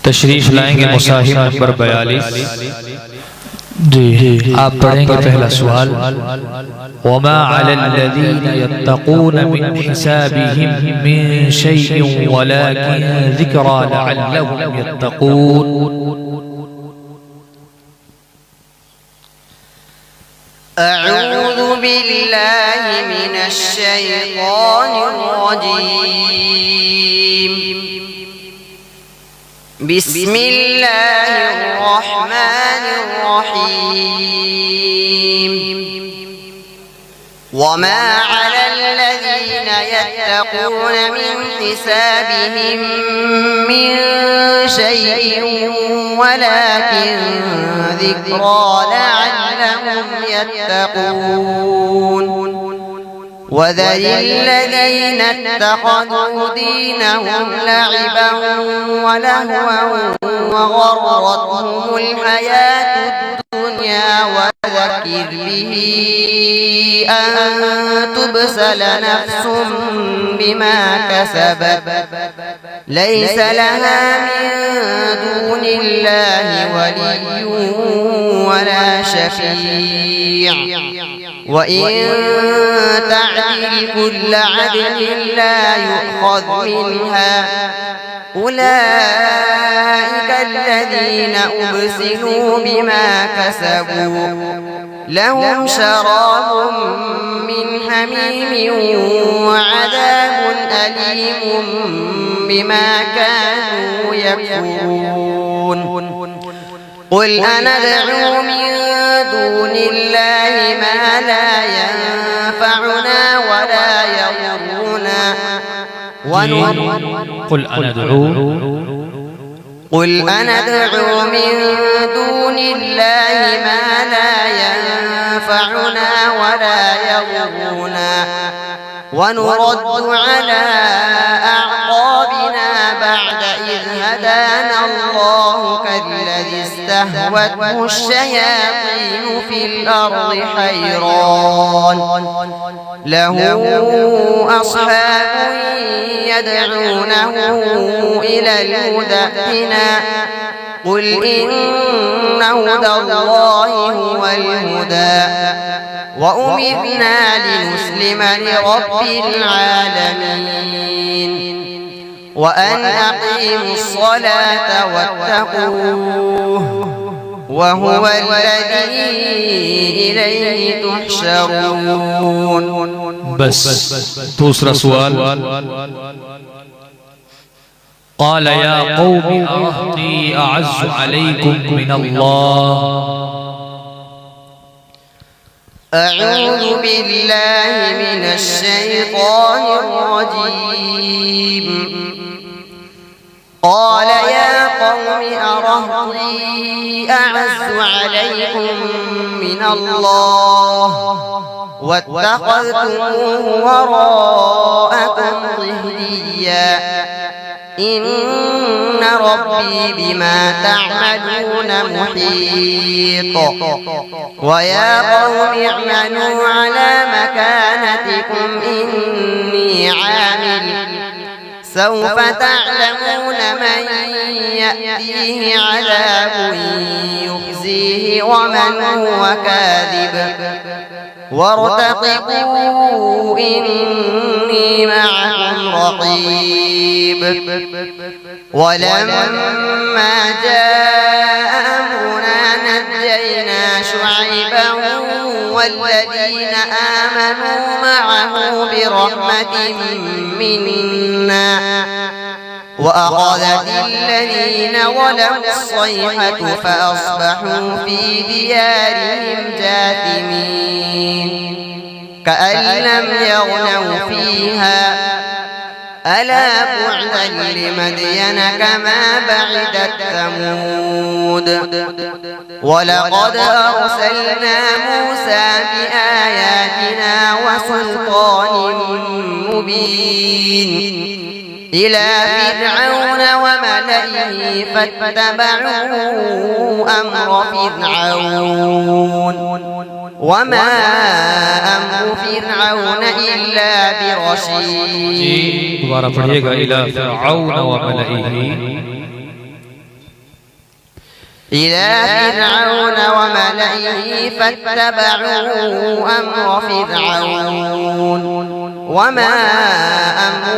तशरीफ लाएंगे मुसाहिब नंबर 42। जी आप पढ़ेंगे पहला सवाल। वमा अलल्लज़ीना यत्तक़ून मिन हिसाबिहिम मिन शैइन वलाकिन ज़िक्रा लअल्लहुम यत्तक़ून। अऊज़ु बिल्लाहि मिनश शैतानिर रजीम। बिस्मिल्लाहिर रहमानिर रहीम। वमा अलल्लज़ीना यत्तक़ून मिन हिसाबिहिम मिन शैइन वलाकिन ज़िक्रा लअल्लहुम यत्तक़ून। وذل الذين اتخذوا دينهم لعبا ولهوا وغرتهم الحياة الدنيا وذكر به أن تبسل نفس بما كسبت ليس لها من دون الله ولي ولا شفيع وإن تعدل كل عدل لا يؤخذ منها أولئك الذين أبسلوا بما كسبوا لهم شراب من حميم وعذاب أليم بما كانوا يكفرون. قل أندعو من دون الله ما لا ينفعنا ولا يضرنا قل أندعو من دون الله ما لا ينفعنا ولا يضرنا ونرد على أعقابنا بعد إذ هدانا الله كالذي استهوته الشياطين في الأرض حيران له أصحاب يدعونه إلى الهدى ائتنا قل إن هدى الله هو الهدى وأمرنا لنسلم لرب العالمين وأن أقيموا الصلاة واتقوه وهو الذي إليه تحشرون. بس दूसरा सवाल। قال يا قوم أرهطي أعز عليكم من الله। أعوذ بالله من الشيطان الرجيم. قال يا قوم أرهطي أعز عليكم من الله واتخذتموه وراءكم ظهريا إن ربي بما تعملون محيط. ويا قوم اعملوا على مكانتكم إني عامل سوف تعلمون من يأتيه عذاب يخزيه ومن هو كاذب وارتقبوا إني معكم رقيب. ولما جاء أمرنا نجينا شعيبا والذين آمنوا معه برحمة منا وأخذت الذين ظلموا الصيحة فأصبحوا في ديارهم جاثمين كأن لم يغنوا فيها ألا بعدا لمدين كما بعدت ثمود. ولقد أرسلنا موسى بآياتنا وسلطان مبين إلى فرعون وملئه فاتبعوا أمر فرعون وما أمر فرعون إلا برشيد. دوبارہ پڑھیے گا إلى فرعون وملئه إلى فرعون وملئه فاتبعوا أمر فرعون وما أمر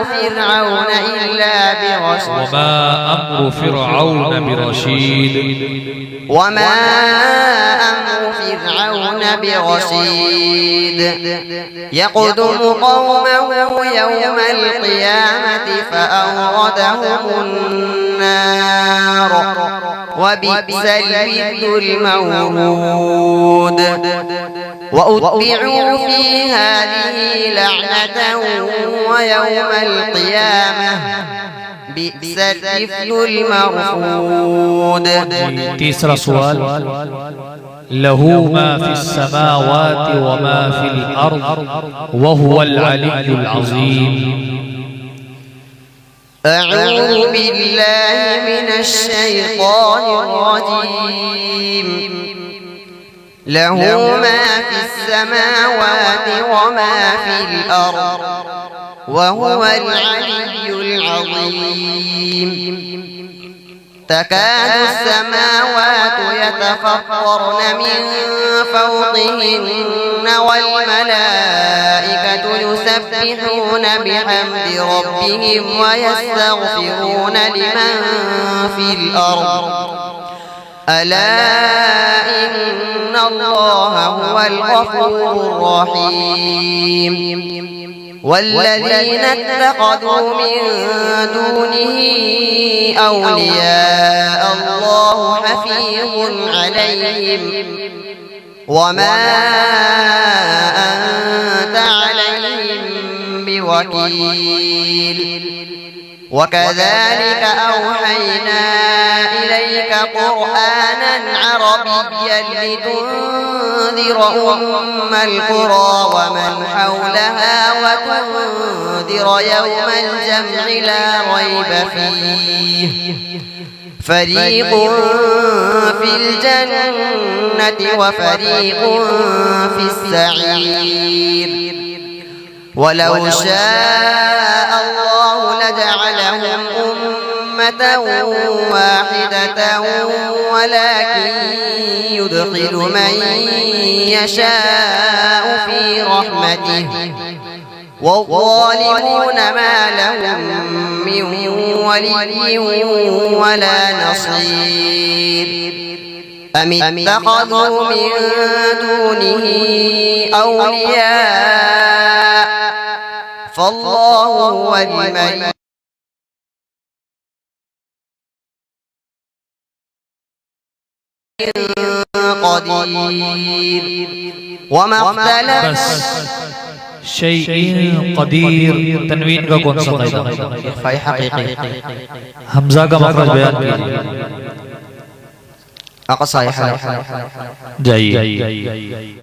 فرعون إلا برشيد. وما أمر فرعون برشيد. يقدم قومه يوم القيامة فأوردهم النار وبئس الورد المورود. وأتبعوا في هذه لعنة ويوم القيامة بئس الرفد المرفود. تیسرا سوال له ما في السماوات وما في الأرض وهو العلي العظيم. أعوذ بالله من الشيطان الرجيم. له ما في السماوات وما في الأرض وهو العلي العظيم. تكاد السماوات يتفطرن من فوقهن والملائكة يسبحون بحمد ربهم ويستغفرون لمن في الأرض ألا إن الله هو الغفور الرحيم. والذين اتخذوا من دونه أولياء الله حفيظ عليهم وما أنت عليهم بوكيل. وكذلك أوحينا إليك قرآنا عربيا لتنذر أم القرى ومن حولها وتنذر يوم الجمع لا ريب فيه. فريق في الجنة وفريق في السعير. ولو شاء الله لجعلهم أمة واحدة ولكن يدخل من يشاء في رحمته والظالمون ما لهم من ولي ولا نصير. أم اتخذوا من دونه أولياء فالله هو الملك قدير. وما اختلف شيء قدیر تنوین کا کون سا قاعدہ؟ اخفاء حقیقی. حمزہ کا مخرج بیان کیجئے. اقصى حرف جائیے.